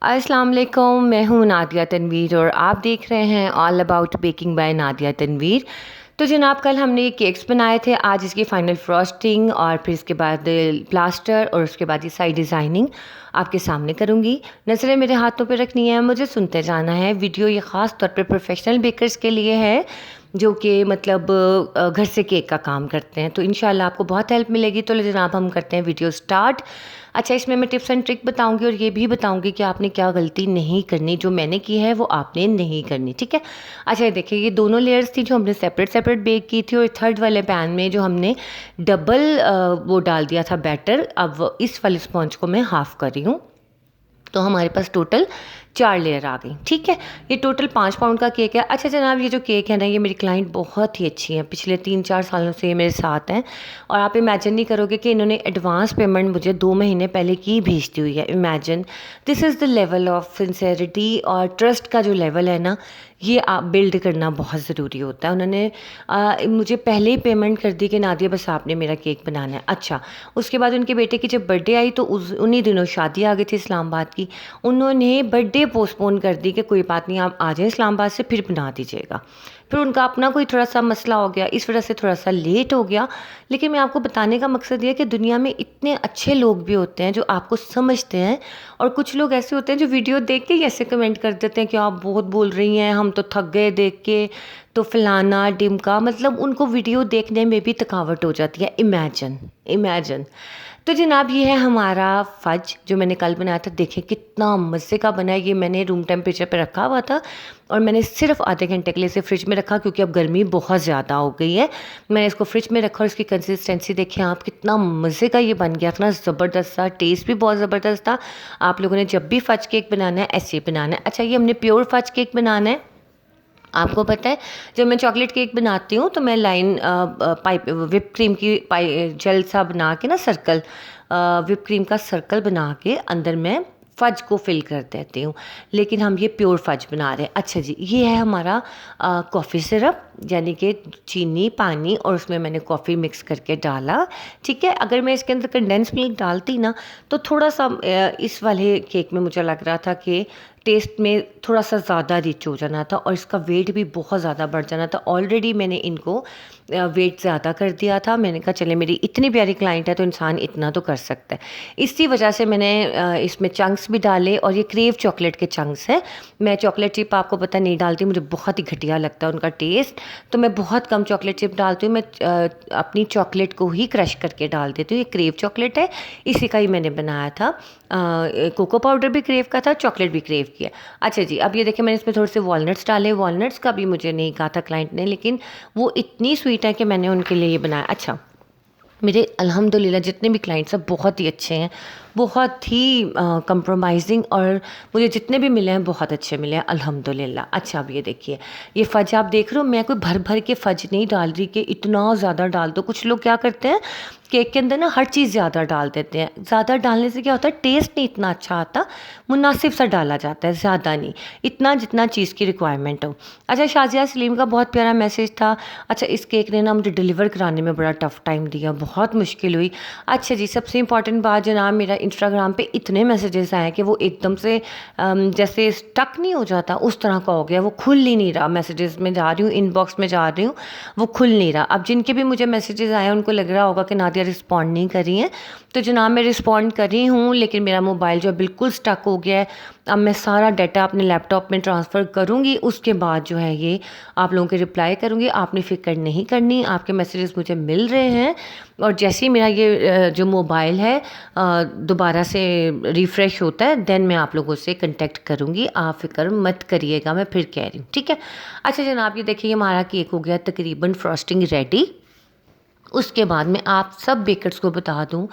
अस्सलाम वालेकुम, मैं हूँ नादिया तनवीर और आप देख रहे हैं all about baking by Nadia Tanveer. तो जनाब कल हमने ये केक्स बनाए थे, आज इसकी फ़ाइनल फ्रॉस्टिंग और फिर इसके बाद प्लास्टर और उसके बाद ये साइड डिज़ाइनिंग आपके सामने करूँगी। नज़रें मेरे हाथों पे रखनी है, मुझे सुनते जाना है। वीडियो ये ख़ास तौर पे प्रोफेशनल बेकर्स के लिए है जो कि मतलब घर से केक का काम करते हैं, तो इंशाल्लाह आपको बहुत हेल्प मिलेगी। तो जनाब हम करते हैं वीडियो स्टार्ट। अच्छा, इसमें मैं टिप्स एंड ट्रिक बताऊंगी और ये भी बताऊंगी कि आपने क्या गलती नहीं करनी, जो मैंने की है वो आपने नहीं करनी, ठीक है। अच्छा, ये देखिए, ये दोनों लेयर्स थी जो हमने सेपरेट सेपरेट बेक की थी और थर्ड वाले पैन में जो हमने डबल वो डाल दिया था बैटर। अब इस वाले स्पॉन्ज को मैं हाफ़ कर रही हूँ, तो हमारे पास टोटल 4 लेयर आ गई, ठीक है। ये टोटल 5 पाउंड का केक है। अच्छा जनाब, ये जो केक है ना, ये मेरी क्लाइंट बहुत ही अच्छी है, पिछले 3-4 सालों से ये मेरे साथ हैं और आप इमेजिन नहीं करोगे कि इन्होंने एडवांस पेमेंट मुझे 2 महीने पहले की भेजती हुई है। Imagine, this is the level of sincerity और ट्रस्ट का जो लेवल है ना, ये आप बिल्ड करना बहुत ज़रूरी होता है। उन्होंने मुझे पहले ही पेमेंट कर दी कि नादिया बस आपने मेरा केक बनाना है। अच्छा, उसके बाद उनके बेटे की जब बर्थडे आई तो उन्हीं दिनों शादी आ गई थी इस्लामाबाद की। उन्होंने बर्थडे पोस्टपोन कर दी कि कोई बात नहीं, आप आ जाएं इस्लामाबाद से, फिर बना दीजिएगा। फिर उनका अपना कोई थोड़ा सा मसला हो गया, इस वजह से थोड़ा सा लेट हो गया। लेकिन मैं आपको बताने का मकसद ये है कि दुनिया में इतने अच्छे लोग भी होते हैं जो आपको समझते हैं, और कुछ लोग ऐसे होते हैं जो वीडियो देख के ही ऐसे कमेंट कर देते हैं कि आप बहुत बोल रही हैं, हम तो थक गए देख के, तो फलाना डिमका, मतलब उनको वीडियो देखने में भी थकावट हो जाती है। Imagine imagine. तो जनाब, ये है हमारा फज जो मैंने कल बनाया था। देखें कितना मज़े का बना है। ये मैंने रूम टेम्परेचर पे रखा हुआ था और मैंने सिर्फ आधे घंटे के लिए इसे फ्रिज में रखा, क्योंकि अब गर्मी बहुत ज़्यादा हो गई है। मैंने इसको फ्रिज में रखा और इसकी कंसिस्टेंसी देखें आप, कितना मज़े का ये बन गया था ना, ज़बरदस्त था, टेस्ट भी बहुत ज़बरदस्त था। आप लोगों ने जब भी फज केक बनाना है ऐसे ही बनाना है। अच्छा, ये हमने प्योर फज केक बनाना है। आपको पता है, जब मैं चॉकलेट केक बनाती हूँ तो मैं लाइन पाइप विप क्रीम की जेल सा बना के ना, सर्कल विप क्रीम का सर्कल बना के अंदर मैं फज को फिल कर देती हूँ। लेकिन हम ये प्योर फज बना रहे हैं। अच्छा जी, ये है हमारा कॉफ़ी सिरप, यानी कि चीनी पानी और उसमें मैंने कॉफ़ी मिक्स करके डाला, ठीक है। अगर मैं इसके अंदर कंडेंस मिल्क डालती ना तो थोड़ा सा इस वाले केक में मुझे लग रहा था कि टेस्ट में थोड़ा सा ज़्यादा रिच हो जाना था और इसका वेट भी बहुत ज़्यादा बढ़ जाना था। ऑलरेडी मैंने इनको वेट ज़्यादा कर दिया था। मैंने कहा चले, मेरी इतनी प्यारी क्लाइंट है तो इंसान इतना तो कर सकता है। इसी वजह से मैंने इसमें चंक्स भी डाले और ये क्रेव चॉकलेट के चंक्स हैं। मैं चॉकलेट चिप आपको पता नहीं डालती, मुझे बहुत ही घटिया लगता है उनका टेस्ट, तो मैं बहुत कम चॉकलेट चिप डालती हूँ। मैं अपनी चॉकलेट को ही क्रश करके डाल देती हूँ। ये क्रेव चॉकलेट है, इसी का ही मैंने बनाया था। कोको पाउडर भी क्रेव का था, चॉकलेट भी क्रेव किया। अच्छा जी, अब ये देखिए, मैंने इसमें थोड़े से वॉलनट्स डाले। वॉलनट्स का भी मुझे नहीं कहा था क्लाइंट ने, लेकिन वो इतनी स्वीट है कि मैंने उनके लिए ये बनाया। अच्छा, मेरे अल्हम्दुलिल्लाह जितने भी क्लाइंट्स हैं बहुत ही अच्छे हैं, बहुत ही कंप्रोमाइजिंग, और मुझे जितने भी मिले हैं बहुत अच्छे मिले हैं अल्हम्दुलिल्लाह। अच्छा, अब ये देखिए, ये फ़ज आप देख रहे हो, मैं कोई भर भर के फ़ज नहीं डाल रही कि इतना ज़्यादा डाल दो। कुछ लोग क्या करते हैं, केक के अंदर ना हर चीज़ ज़्यादा डाल देते हैं। ज़्यादा डालने से क्या होता है, टेस्ट नहीं इतना अच्छा आता। मुनासिब सा डाला जाता है, ज़्यादा नहीं, इतना जितना चीज़ की रिक्वायरमेंट हो। अच्छा, शाजिया सलीम का बहुत प्यारा मैसेज था। अच्छा, इस केक ने ना मुझे डिलीवर कराने में बड़ा टफ़ टाइम दिया, बहुत मुश्किल हुई। अच्छा जी, सबसे इंपॉर्टेंट बात जनाब, मेरा इंस्टाग्राम पे इतने मैसेजेस आए कि वो एकदम से जैसे स्टक नहीं हो जाता उस तरह का हो गया, वो खुल ही नहीं रहा। मैसेजेस में जा रही हूँ, इनबॉक्स में जा रही हूँ, वो खुल नहीं रहा। अब जिनके भी मुझे मैसेजेस आए उनको लग रहा होगा कि नादिया रिस्पॉन्ड नहीं कर रही हैं, तो जनाब मैं रिस्पॉन्ड कर रही हूँ, लेकिन मेरा मोबाइल जो है बिल्कुल स्टक हो गया है। अब मैं सारा डाटा अपने लैपटॉप में ट्रांसफ़र करूँगी, उसके बाद जो है ये आप लोगों के रिप्लाई करूँगी। आपने फ़िक्र नहीं करनी, आपके मैसेजेस मुझे मिल रहे हैं, और जैसे ही मेरा ये जो मोबाइल है दोबारा से रिफ़्रेश होता है, देन मैं आप लोगों से कांटेक्ट करूँगी। आप फ़िक्र मत करिएगा, मैं फिर कह रही हूँ, ठीक है। अच्छा जनाब, ये देखिए, हमारा केक हो गया तकरीबन फ्रॉस्टिंग रेडी। उसके बाद मैं आप सब बेकर्स को बता दूं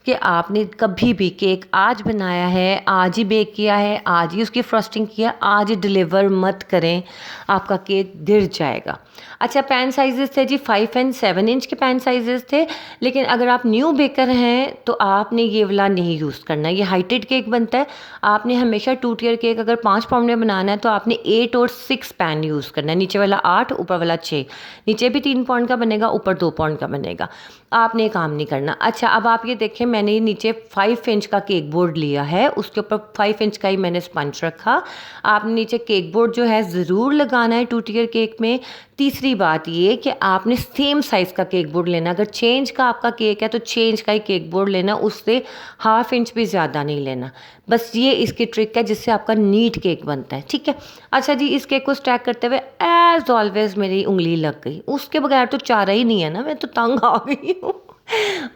कि आपने कभी भी केक आज बनाया है, आज ही बेक किया है, आज ही उसकी फ्रॉस्टिंग किया, आज ही डिलीवर मत करें, आपका केक गिर जाएगा। अच्छा, पैन साइजेस थे जी 5 एंड 7 इंच के पैन साइजेस थे, लेकिन अगर आप न्यू बेकर हैं तो आपने ये वाला नहीं यूज़ करना। ये हाइटेड केक बनता है, आपने हमेशा 2 टियर केक अगर 5 पाउंड में बनाना है तो आपने 8 और 6 पैन यूज़ करना है। नीचे वाला 8, ऊपर वाला 6, नीचे भी 3 पाउंड का बनेगा, ऊपर 2 पाउंड का बनेगा। आपने काम नहीं करना। अच्छा, अब आप ये देखें, मैंने नीचे 5 इंच का केक बोर्ड लिया है, उसके ऊपर 5 इंच का ही मैंने स्पंज रखा। आपने नीचे केक बोर्ड जो है ज़रूर लगाना है 2 टियर केक में। तीसरी बात ये कि आपने सेम साइज़ का केक बोर्ड लेना। अगर चेंज का आपका केक है तो चेंज का ही केक बोर्ड लेना, उससे 1/2 इंच भी ज़्यादा नहीं लेना। बस ये इसकी ट्रिक है जिससे आपका नीट केक बनता है, ठीक है। अच्छा जी, इस केक को स्टैक करते हुए एज ऑलवेज मेरी उंगली लग गई। उसके बगैर तो चारा ही नहीं है ना, मैं तो तंग आ गई हूँ।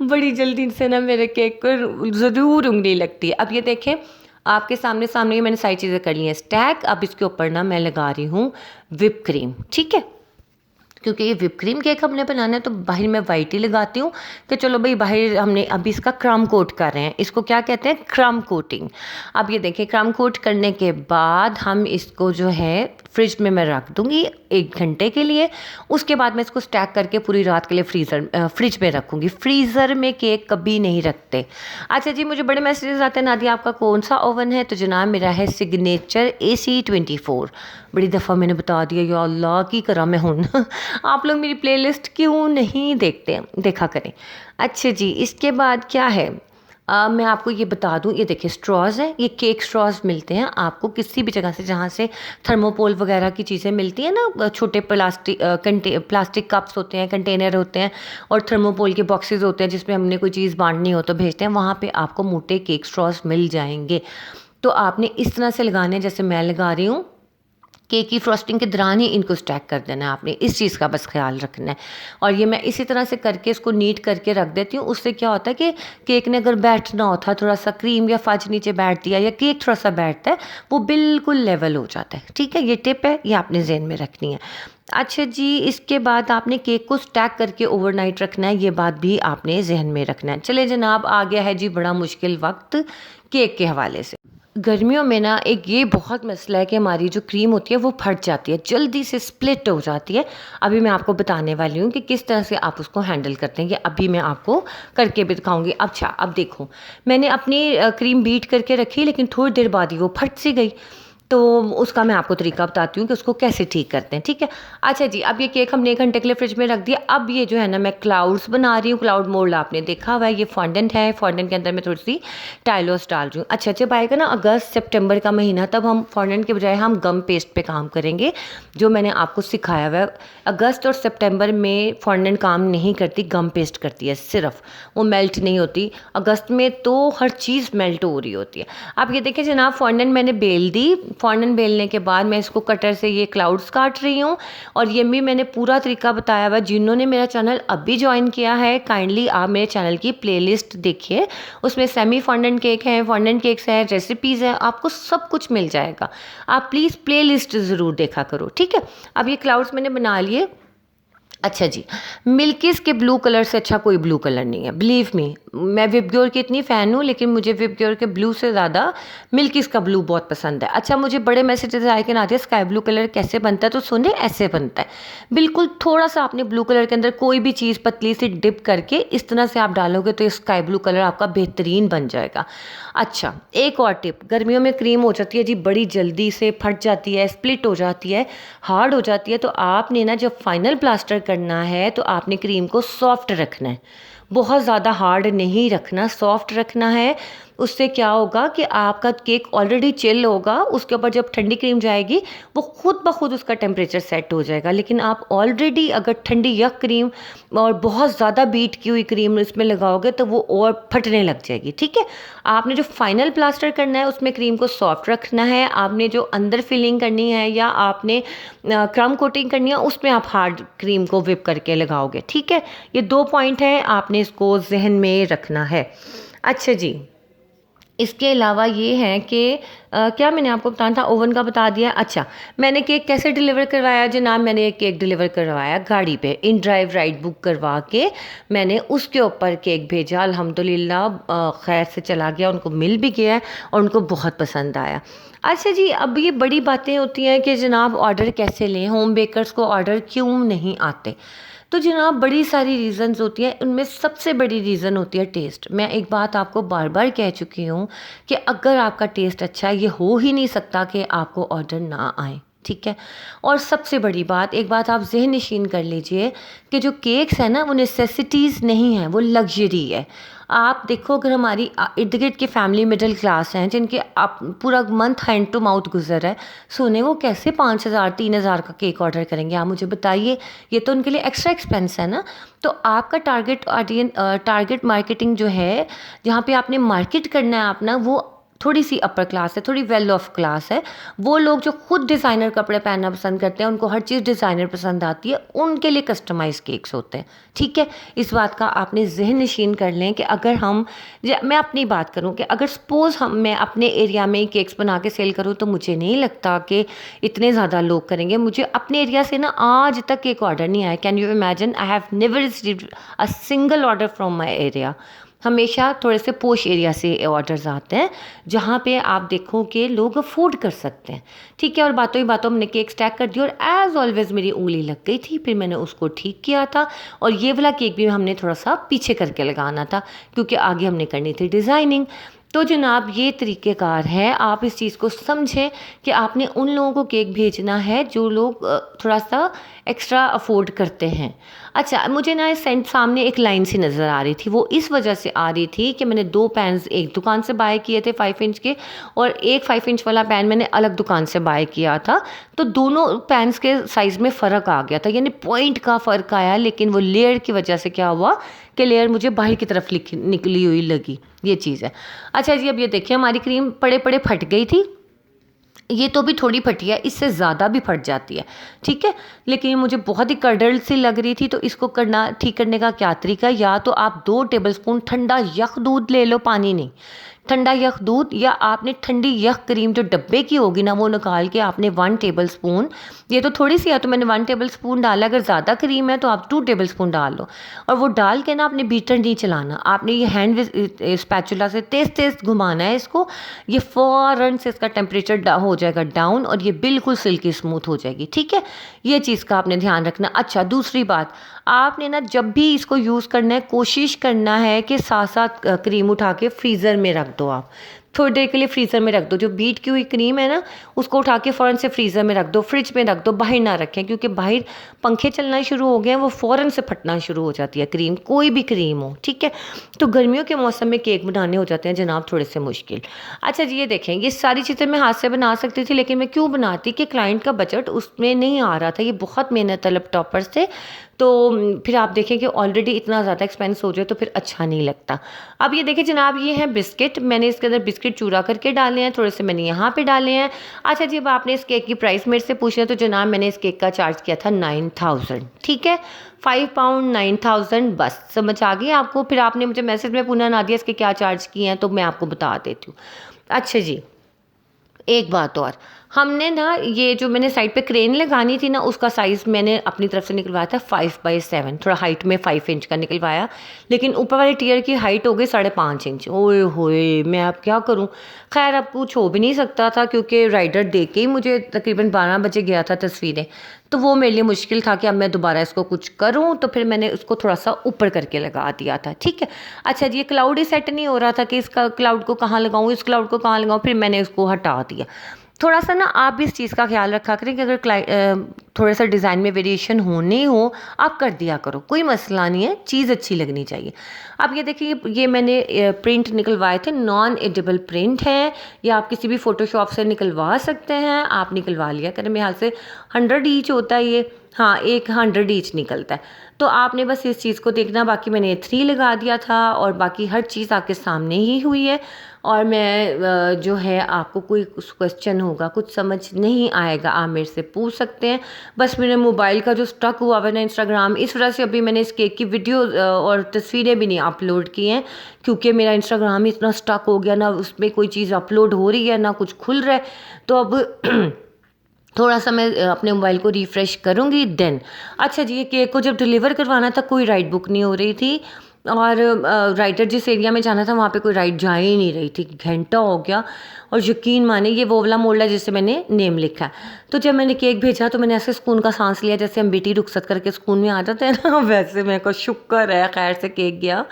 बड़ी जल्दी से ना मेरे केक पर ज़रूर उंगली लगती है। अब ये देखें, आपके सामने सामने ही मैंने सारी चीज़ें कर ली हैं स्टैक। अब इसके ऊपर ना मैं लगा रही हूँ whip क्रीम, ठीक है। क्योंकि ये whip क्रीम केक हमने बनाना है तो बाहर मैं वाइट ही लगाती हूँ कि चलो भाई बाहर हमने अभी इसका क्रम कोट कर रहे हैं। इसको क्या कहते हैं? क्रम कोटिंग। अब ये देखिए, क्रम कोट करने के बाद हम इसको जो है फ्रिज में मैं रख दूँगी 1 घंटे के लिए। उसके बाद मैं इसको स्टैक करके पूरी रात के लिए फ्रिज में रखूँगी। फ्रीज़र में केक कभी नहीं रखते। अच्छा जी, मुझे बड़े मैसेजेस आते हैं, नादिया आपका कौन सा ओवन है? तो जनाब मेरा है सिग्नेचर AC24। बड़ी दफ़ा मैंने बता दिया, या अल्लाह की करा मैं हूँ। आप लोग मेरी प्लेलिस्ट क्यों नहीं देखते? देखा करें। अच्छा जी, इसके बाद क्या है, मैं आपको ये बता दूं, ये देखिए स्ट्रॉज़ हैं, ये केक स्ट्रॉज़ मिलते हैं आपको किसी भी जगह से जहाँ से थर्मोपोल वगैरह की चीज़ें मिलती हैं ना। छोटे प्लास्टिक कप्स होते हैं, कंटेनर होते हैं और थर्मोपोल के बॉक्सेस होते हैं जिसमें हमने कोई चीज़ बांटनी हो तो भेजते हैं, वहाँ पे आपको मोटे केक स्ट्रॉज़ मिल जाएंगे। तो आपने इस तरह से लगाने जैसे मैं लगा रही हूँ। केक की फ्रॉस्टिंग के दौरान ही इनको स्टैक कर देना है आपने, इस चीज़ का बस ख्याल रखना है। और ये मैं इसी तरह से करके इसको नीट करके रख देती हूँ। उससे क्या होता है कि केक ने अगर बैठना होता, थोड़ा सा क्रीम या फज नीचे बैठ दिया या केक थोड़ा सा बैठता है, वो बिल्कुल लेवल हो जाता है, ठीक है। ये टिप है, ये आपने ज़हन में रखनी है। अच्छा जी, इसके बाद आपने केक को स्टैक करके ओवरनाइट रखना है, ये बात भी आपने जहन में रखना है। चले जनाब, आ गया है जी बड़ा मुश्किल वक्त केक के हवाले से। गर्मियों में ना एक ये बहुत मसला है कि हमारी जो क्रीम होती है वो फट जाती है, जल्दी से स्प्लिट हो जाती है। अभी मैं आपको बताने वाली हूँ कि किस तरह से आप उसको हैंडल करते हैं, ये अभी मैं आपको करके भी दिखाऊंगी। अच्छा, अब देखो, मैंने अपनी क्रीम बीट करके रखी लेकिन थोड़ी देर बाद ही वो फट सी गई। तो उसका मैं आपको तरीका बताती हूँ कि उसको कैसे ठीक करते हैं, ठीक है। अच्छा जी, अब ये केक हमने 1 घंटे के लिए फ्रिज में रख दिया। अब ये जो है ना, मैं क्लाउड्स बना रही हूँ। क्लाउड मोल्ड आपने देखा हुआ है, ये फॉन्डेंट है। फॉन्डेंट के अंदर मैं थोड़ी सी टाइलोस डाल रही हूँ। अच्छा, जब आएगा ना अगस्त सितंबर का महीना, तब हम फॉन्डेंट के बजाय हम गम पेस्ट पे काम करेंगे, जो मैंने आपको सिखाया हुआ है। अगस्त और सितंबर में फॉन्डेंट काम नहीं करती, गम पेस्ट करती है सिर्फ, वो मेल्ट नहीं होती। अगस्त में तो हर चीज़ मेल्ट हो रही होती है। आप ये देखिए जनाब, फॉन्डेंट मैंने बेल दी। फॉन्डेंट बेलने के बाद मैं इसको कटर से ये क्लाउड्स काट रही हूँ। और ये भी मैंने पूरा तरीका बताया हुआ। जिन्होंने मेरा चैनल अभी ज्वाइन किया है, काइंडली आप मेरे चैनल की प्लेलिस्ट देखिए, उसमें सेमी फॉन्डेंट केक है, फॉन्डेंट केक्स है, रेसिपीज़ है, आपको सब कुछ मिल जाएगा। आप प्लीज़ प्लेलिस्ट ज़रूर देखा करो, ठीक है। अब ये क्लाउड्स मैंने बना लिए। अच्छा जी, मिल्कीज़ के ब्लू कलर से अच्छा कोई ब्लू कलर नहीं है, बिलीव मी। मैं विबग्योर की इतनी फ़ैन हूँ, लेकिन मुझे विबग्योर के ब्लू से ज़्यादा मिल्कीज़ का ब्लू बहुत पसंद है। अच्छा, मुझे बड़े मैसेजेस आए कि नादिया स्काई ब्लू कलर कैसे बनता है? तो सुने, ऐसे बनता है बिल्कुल। थोड़ा सा आपने ब्लू कलर के अंदर कोई भी चीज़ पतली सी डिप करके इस तरह से आप डालोगे तो ये स्काई ब्लू कलर आपका बेहतरीन बन जाएगा। अच्छा, एक और टिप, गर्मियों में क्रीम हो जाती है जी बड़ी जल्दी से, फट जाती है, स्प्लिट हो जाती है, हार्ड हो जाती है। तो आपने ना जब फाइनल प्लास्टर करना है तो आपने क्रीम को सॉफ्ट रखना है, बहुत ज़्यादा हार्ड नहीं रखना, सॉफ्ट रखना है। उससे क्या होगा कि आपका केक ऑलरेडी चिल होगा, उसके ऊपर जब ठंडी क्रीम जाएगी वो खुद ब खुद उसका टेम्परेचर सेट हो जाएगा। लेकिन आप ऑलरेडी अगर ठंडी यक क्रीम और बहुत ज़्यादा बीट की हुई क्रीम इसमें लगाओगे तो वो और फटने लग जाएगी, ठीक है। आपने जो फाइनल प्लास्टर करना है उसमें क्रीम को सॉफ्ट रखना है। आपने जो अंदर फिलिंग करनी है या आपने क्रम कोटिंग करनी है, उसमें आप हार्ड क्रीम को विप करके लगाओगे, ठीक है। ये 2 पॉइंट हैं, आपने इसको जहन में रखना है। अच्छा जी, इसके अलावा ये है कि क्या मैंने आपको बताना था, ओवन का बता दिया। अच्छा, मैंने केक कैसे डिलीवर करवाया जनाब? मैंने एक केक डिलीवर करवाया गाड़ी पे, इन ड्राइव राइड बुक करवा के मैंने उसके ऊपर केक भेजा। अल्हम्दुलिल्लाह खैर से चला गया, उनको मिल भी गया है और उनको बहुत पसंद आया। अच्छा जी, अब ये बड़ी बातें होती हैं कि जनाब ऑर्डर कैसे लें, होम बेकर्स को ऑर्डर क्यों नहीं आते? तो जनाब बड़ी सारी रीज़न्स होती हैं, उनमें सबसे बड़ी रीज़न होती है टेस्ट। मैं एक बात आपको बार बार कह चुकी हूँ कि अगर आपका टेस्ट अच्छा है, ये हो ही नहीं सकता कि आपको ऑर्डर ना आए, ठीक है। और सबसे बड़ी बात, एक बात आप ज़हन नशीन कर लीजिए कि जो केक्स हैं ना वो नेसेसिटीज़ नहीं हैं, वो लग्जरी है। आप देखो अगर हमारी इर्द गिर्द की फैमिली मिडिल क्लास हैं जिनके आप पूरा मंथ हैंड टू माउथ गुजर है, सोने वो कैसे 5,000 3,000 का केक ऑर्डर करेंगे, आप मुझे बताइए। ये तो उनके लिए एक्स्ट्रा एक्सपेंस है ना। तो आपका टारगेट ऑडियंस, टारगेट मार्केटिंग जो है, जहाँ पे आपने मार्केट करना है अपना, वो थोड़ी सी अपर क्लास है, थोड़ी वेल ऑफ क्लास है। वो लोग जो खुद डिज़ाइनर कपड़े पहनना पसंद करते हैं, उनको हर चीज़ डिज़ाइनर पसंद आती है, उनके लिए कस्टमाइज केक्स होते हैं। ठीक है, इस बात का आपने जहन नशीन कर लें कि अगर हम, मैं अपनी बात करूं कि अगर सपोज़ मैं अपने एरिया में केक्स बना के सेल करूं, तो मुझे नहीं लगता कि इतने ज़्यादा लोग करेंगे। मुझे अपने एरिया से ना आज तक केक ऑर्डर नहीं आया। Can you imagine, I have never received a single order from my area. हमेशा थोड़े से पोश एरिया से ऑर्डर्स आते हैं, जहाँ पे आप देखो कि लोग अफोर्ड कर सकते हैं। ठीक है, और बातों ही बातों हमने केक स्टैक कर दिया, और एज़ ऑलवेज़ मेरी उंगली लग गई थी। फिर मैंने उसको ठीक किया था, और ये वाला केक भी हमने थोड़ा सा पीछे करके लगाना था, क्योंकि आगे हमने करनी थी डिज़ाइनिंग। तो जनाब ये तरीक़ेकार है, आप इस चीज़ को समझें कि आपने उन लोगों को केक भेजना है जो लोग थोड़ा सा एक्स्ट्रा अफोर्ड करते हैं। अच्छा, मुझे ना इस सेंट सामने एक लाइन सी नज़र आ रही थी, वो इस वजह से आ रही थी कि मैंने 2 पेन्स एक दुकान से बाय किए थे 5 इंच के, और एक 5 इंच वाला पेन मैंने अलग दुकान से बाय किया था। तो दोनों पेन्स के साइज़ में फ़र्क आ गया था, यानी पॉइंट का फ़र्क आया। लेकिन वो लेयर की वजह से क्या हुआ कि लेयर मुझे बाहर की तरफ निकली हुई लगी, ये चीज़ है। अच्छा जी, अब ये देखिए हमारी क्रीम पड़े पड़े फट गई थी। ये तो भी थोड़ी फटी है, इससे ज़्यादा भी फट जाती है। ठीक है, लेकिन ये मुझे बहुत ही कर्डल सी लग रही थी। तो इसको करना, ठीक करने का क्या तरीका है, या तो आप 2 टेबलस्पून ठंडा यख दूध ले लो, पानी नहीं, ठंडा यख दूध, या आपने ठंडी यख क्रीम जो डब्बे की होगी ना, वो निकाल के आपने 1 टेबलस्पून, ये तो थोड़ी सी है तो मैंने 1 टेबलस्पून डाला। अगर ज़्यादा क्रीम है तो आप 2 टेबलस्पून डाल लो, और वो डाल के ना आपने बीटर नहीं चलाना, आपने ये हैंड स्पैचुला से तेज़ तेज़ घुमाना है इसको। ये फ़ौरन से इसका टेम्परेचर हो जाएगा डाउन, और ये बिल्कुल सिल्की स्मूथ हो जाएगी। ठीक है, ये चीज़ का आपने ध्यान रखना। अच्छा, दूसरी बात, आपने ना जब भी इसको यूज़ करना है, कोशिश करना है कि साथ साथ क्रीम उठा के फ्रीज़र में रख दो। आप थोड़ी देर के लिए फ्रीज़र में रख दो, जो बीट की हुई क्रीम है ना, उसको उठा के फ़ौरन से फ्रीज़र में रख दो, फ्रिज में रख दो, बाहर ना रखें, क्योंकि बाहर पंखे चलना शुरू हो गए हैं, वो फ़ौरन से फटना शुरू हो जाती है क्रीम, कोई भी क्रीम हो। ठीक है, तो गर्मियों के मौसम में केक बनाने हो जाते हैं जनाब थोड़े से मुश्किल। अच्छा जी, ये देखें, ये सारी चीज़ें मैं हाथ से बना सकती थी, लेकिन मैं क्यों बनाती कि क्लाइंट का बजट उसमें नहीं आ रहा था। ये बहुत मेहनत तलब टॉपर्स थे, तो फिर आप देखें कि ऑलरेडी इतना ज़्यादा एक्सपेंस हो जाए तो फिर अच्छा नहीं लगता। अब ये देखिए जनाब, ये है बिस्किट, मैंने इसके अंदर बिस्किट चूरा करके डाले हैं, थोड़े से मैंने यहाँ पे डाले हैं। अच्छा जी, अब आपने इस केक की प्राइस मेरे से पूछना है, तो जनाब मैंने इस केक का चार्ज किया था 9,000। ठीक है, 5 पाउंड 9,000, बस समझ आ गई आपको। फिर आपने मुझे मैसेज में पूछना, नादिया इसके क्या चार्ज किए हैं, तो मैं आपको बता देती हूँ। अच्छा जी, एक बात और, हमने ना ये जो मैंने साइड पे क्रेन लगानी थी ना, उसका साइज़ मैंने अपनी तरफ से निकलवाया था 5/7, थोड़ा हाइट में 5 इंच का निकलवाया। लेकिन ऊपर वाले टियर की हाइट हो गई 5.5 इंच। ओए होए, मैं अब क्या करूं। खैर अब कुछ हो भी नहीं सकता था, क्योंकि राइडर दे के ही मुझे तकरीबन 12 बजे गया था तस्वीरें, तो वो मेरे लिए मुश्किल था कि अब मैं दोबारा इसको कुछ करूं। तो फिर मैंने उसको थोड़ा सा ऊपर करके लगा दिया था। ठीक है, अच्छा जी, ये क्लाउड ही सेट नहीं हो रहा था कि इसका क्लाउड को कहाँ लगाऊं, इस क्लाउड को कहाँ लगाऊं, फिर मैंने उसको हटा दिया। थोड़ा सा ना आप भी इस चीज़ का ख्याल रखा करें कि अगर थोड़ा सा डिज़ाइन में वेरिएशन होनी हो, आप कर दिया करो, कोई मसला नहीं है, चीज़ अच्छी लगनी चाहिए। अब ये देखिए, ये मैंने प्रिंट निकलवाए थे, नॉन एडिबल प्रिंट है, या आप किसी भी फ़ोटोशॉप से निकलवा सकते हैं। आप निकलवा लिया करें, मेरे ख्याल से 100 ईच होता है ये, हाँ 100 ईच निकलता है। तो आपने बस इस चीज़ को देखना। बाकी मैंने 3 लगा दिया था, और बाकी हर चीज़ आपके सामने ही हुई है। और मैं जो है, आपको कोई क्वेश्चन होगा, कुछ समझ नहीं आएगा, आप मेरे से पूछ सकते हैं। बस मेरे मोबाइल का जो स्टक हुआ है ना इंस्टाग्राम, इस वजह से अभी मैंने इस केक की वीडियो और तस्वीरें भी नहीं अपलोड की हैं, क्योंकि मेरा इंस्टाग्राम इतना स्टक हो गया ना, उसमें कोई चीज़ अपलोड हो रही है ना कुछ खुल रहा है। तो अब थोड़ा सा मैं अपने मोबाइल को रिफ़्रेश करूँगी देन। अच्छा जी, ये केक को जब डिलीवर करवाना था, कोई राइड बुक नहीं हो रही थी, और राइडर जिस एरिया में जाना था वहाँ पे कोई राइड जा ही नहीं रही थी। घंटा हो गया, और यकीन माने ये वो वाला मोड़ है जिससे मैंने नेम लिखा है। तो जब मैंने केक भेजा तो मैंने ऐसे सुकून का सांस लिया, जैसे हम बेटी रुखसत करके सुकून में आ जाते हैं ना, वैसे मेरे को शुक्र है खैर से केक गया,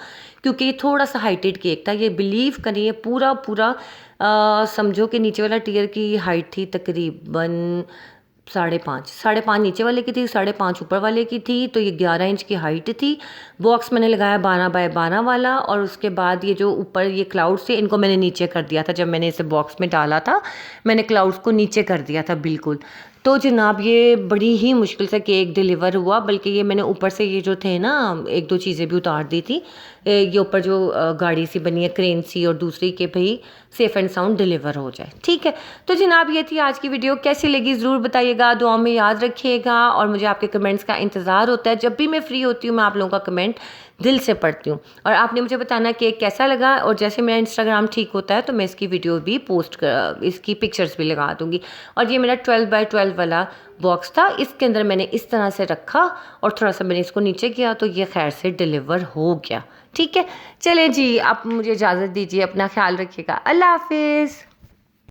क्योंकि ये थोड़ा सा हाइटेड केक था। ये बिलीव करिए, पूरा समझो कि नीचे वाला टियर की हाइट थी तकरीबन साढ़े पाँच नीचे वाले की थी, 5.5 ऊपर वाले की थी। तो ये 11 इंच की हाइट थी। बॉक्स मैंने लगाया 12 बाय 12 वाला, और उसके बाद ये जो ऊपर ये क्लाउड्स थे इनको मैंने नीचे कर दिया था। जब मैंने इसे बॉक्स में डाला था मैंने क्लाउड्स को नीचे कर दिया था बिल्कुल। तो जनाब ये बड़ी ही मुश्किल से केक डिलीवर हुआ, बल्कि ये मैंने ऊपर से ये जो थे ना एक दो चीज़ें भी उतार दी थी। ये ऊपर जो गाड़ी सी बनी है क्रेन सी, और दूसरी के भाई सेफ़ एंड साउंड डिलीवर हो जाए। ठीक है, तो जनाब ये थी आज की वीडियो। कैसी लगी ज़रूर बताइएगा, दुआ में याद रखिएगा, और मुझे आपके कमेंट्स का इंतज़ार होता है। जब भी मैं फ्री होती हूँ मैं आप लोगों का कमेंट दिल से पढ़ती हूँ, और आपने मुझे बताना केक कैसा लगा। और जैसे मेरा इंस्टाग्राम ठीक होता है तो मैं इसकी वीडियो भी इसकी पिक्चर्स भी लगा दूँगी। और ये मेरा 12 बाय 12 वाला बॉक्स था, इसके अंदर मैंने इस तरह से रखा और थोड़ा सा मैंने इसको नीचे किया, तो ये खैर से डिलीवर हो गया। ठीक है, चले जी, आप मुझे इजाज़त दीजिए, अपना ख्याल रखिएगा। अल्लाह हाफिज़।